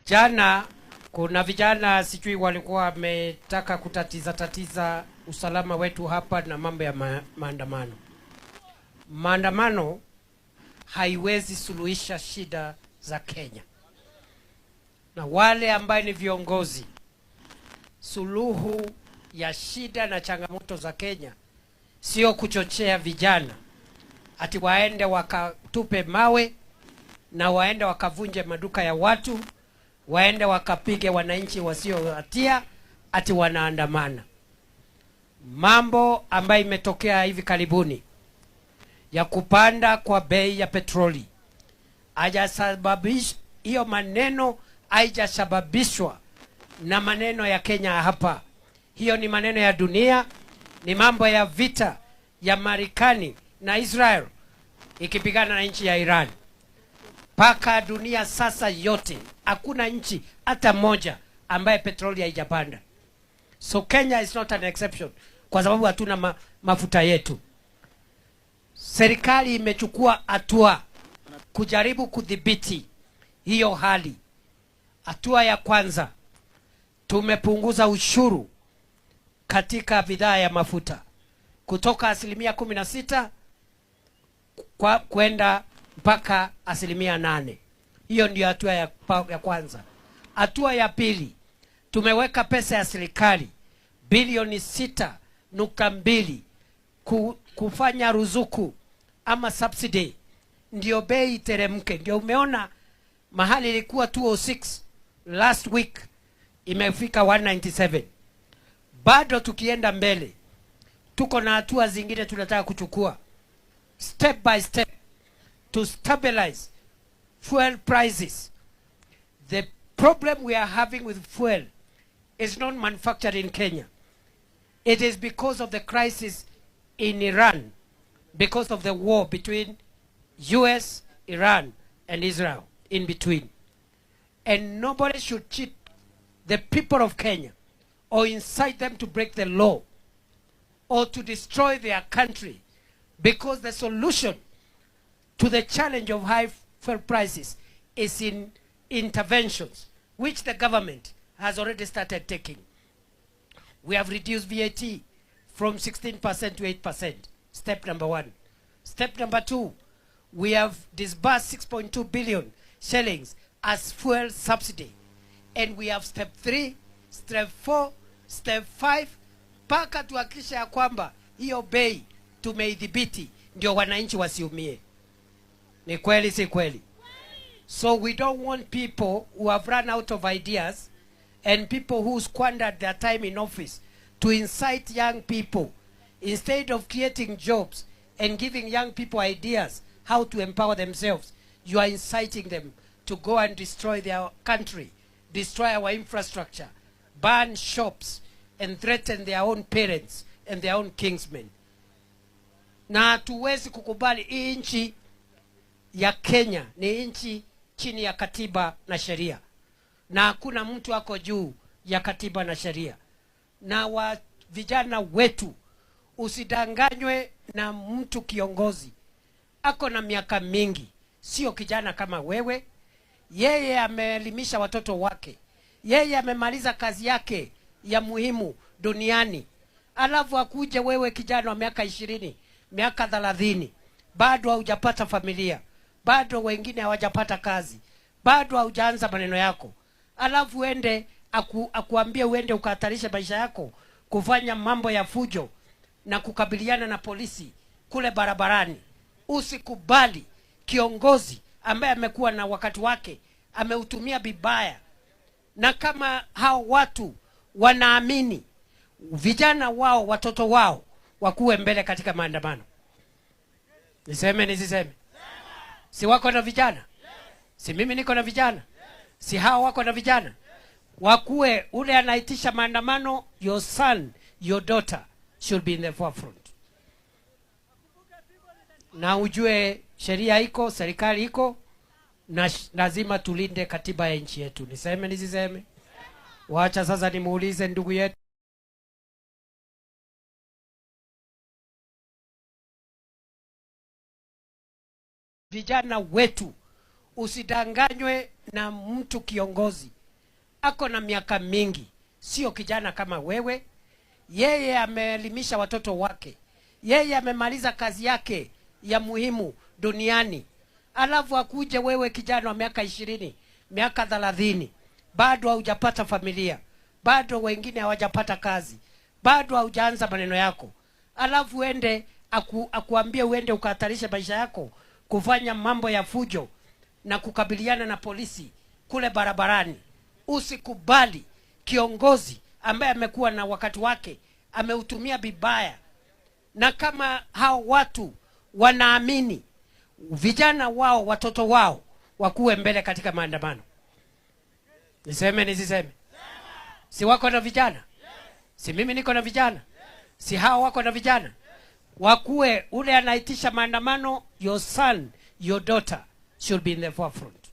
Jana kuna vijana sijui walikuwa wametaka tatiza usalama wetu hapa na mambo ya maandamano. Maandamano haiwezi suluhisha shida za Kenya. Na wale ambaye ni viongozi, suluhu ya shida na changamoto za Kenya sio kuchochea vijana ati waende wakatupe mawe na waende wakavunje maduka ya watu, waende wakapige wananchi wasio hatia ati wanaandamana. Mambo ambayo imetokea hivi karibuni ya kupanda kwa bei ya petroli hajasababisha, hiyo maneno haijasababishwa na maneno ya Kenya hapa. Hiyo ni maneno ya dunia, ni mambo ya vita ya Marekani na Israel ikipigana na nchi ya Iran. Paka dunia sasa yote hakuna nchi hata moja ambaye petroli haijapanda. So Kenya is not an exception kwa sababu hatuna mafuta yetu. Serikali imechukua hatua kujaribu kudhibiti hiyo hali. Hatua ya kwanza, tumepunguza ushuru katika bidhaa ya mafuta kutoka 16% kwenda mpaka 8%. Hiyo ndio hatua ya kwanza. Hatua ya pili, tumeweka pesa ya serikali bilioni 6.2 kufanya ruzuku ama subsidy ndio bei teremke. Ndio umeona mahali ilikuwa 206 last week imefika 197. Bado tukienda mbele tuko na hatua zingine tunataka kuchukua step by step to stabilize fuel prices. The problem we are having with fuel is not manufactured in Kenya. It is because of the crisis in Iran, because of the war between US, Iran, and Israel in between. And nobody should cheat the people of Kenya or incite them to break the law or to destroy their country, because the solution to the challenge of high fuel prices is in interventions, which the government has already started taking. We have reduced VAT from 16% to 8%. Step number 1. Step number 2, we have disbursed 6.2 billion shillings as fuel subsidy. And we have step 3, step 4, step 5, paka tuhakikisha ya kwamba hiyo bei tumeidhibiti ndio wananchi wasiumie. Ni kweli si kweli? So we don't want people who have run out of ideas and people who squandered their time in office to incite young people. Instead of creating jobs and giving young people ideas how to empower themselves, you are inciting them to go and destroy their country, destroy our infrastructure, burn shops, and threaten their own parents and their own kinsmen. Na hatuwezi kukubali. Hii nchi ya Kenya ni nchi chini ya katiba na sheria, na hakuna mtu ako juu ya katiba na sheria. Na vijana wetu, usidanganywe na mtu kiongozi ako na miaka mingi, sio kijana kama wewe. Yeye ameelimisha watoto wake, yeye amemaliza kazi yake ya muhimu duniani, alafu akuje wewe kijana wa miaka 20, miaka 30, bado haujapata familia, bado wengine hawajapata kazi, bado haujaanza maneno yako, alafu uende akuambie uende ukahatarisha maisha yako kufanya mambo ya fujo na kukabiliana na polisi kule barabarani. Usikubali kiongozi ambaye amekuwa na wakati wake ameutumia vibaya. Na kama hao watu wanaamini vijana wao, watoto wao wakuwe mbele katika maandamano, niseme nisiseme? Si wako na vijana? Si mimi niko na vijana? Si hao wako na vijana? Wakuwe ule anaitisha maandamano, your son, your daughter should be in the forefront. Na ujue sheria iko, serikali iko, na lazima tulinde katiba ya nchi yetu. Niseme nisiseme? Wacha sasa nimuulize ndugu yetu. Vijana wetu Usidanganywe na mtu kiongozi. Ako na miaka mingi, sio kijana kama wewe. Yeye ameelimisha watoto wake. Yeye amemaliza kazi yake ya muhimu duniani. Alafu akuje wewe kijana wa miaka 20, miaka 30, bado haujapata familia, bado wengine hawajapata kazi, bado haujaanza maneno yako. Alafu uende akuambie uende ukahatarisha maisha yako kufanya mambo ya fujo na kukabiliana na polisi kule barabarani. Usikubali kiongozi ambaye amekuwa na wakati wake ameutumia vibaya. Na kama hao watu wanaamini vijana wao, watoto wao wakuwe mbele katika maandamano, niseme nisiseme? Si wako na vijana? Si mimi niko na vijana? Si hao wako na vijana? Wakuwe ule anaitisha maandamano, your son, your daughter should be in the forefront.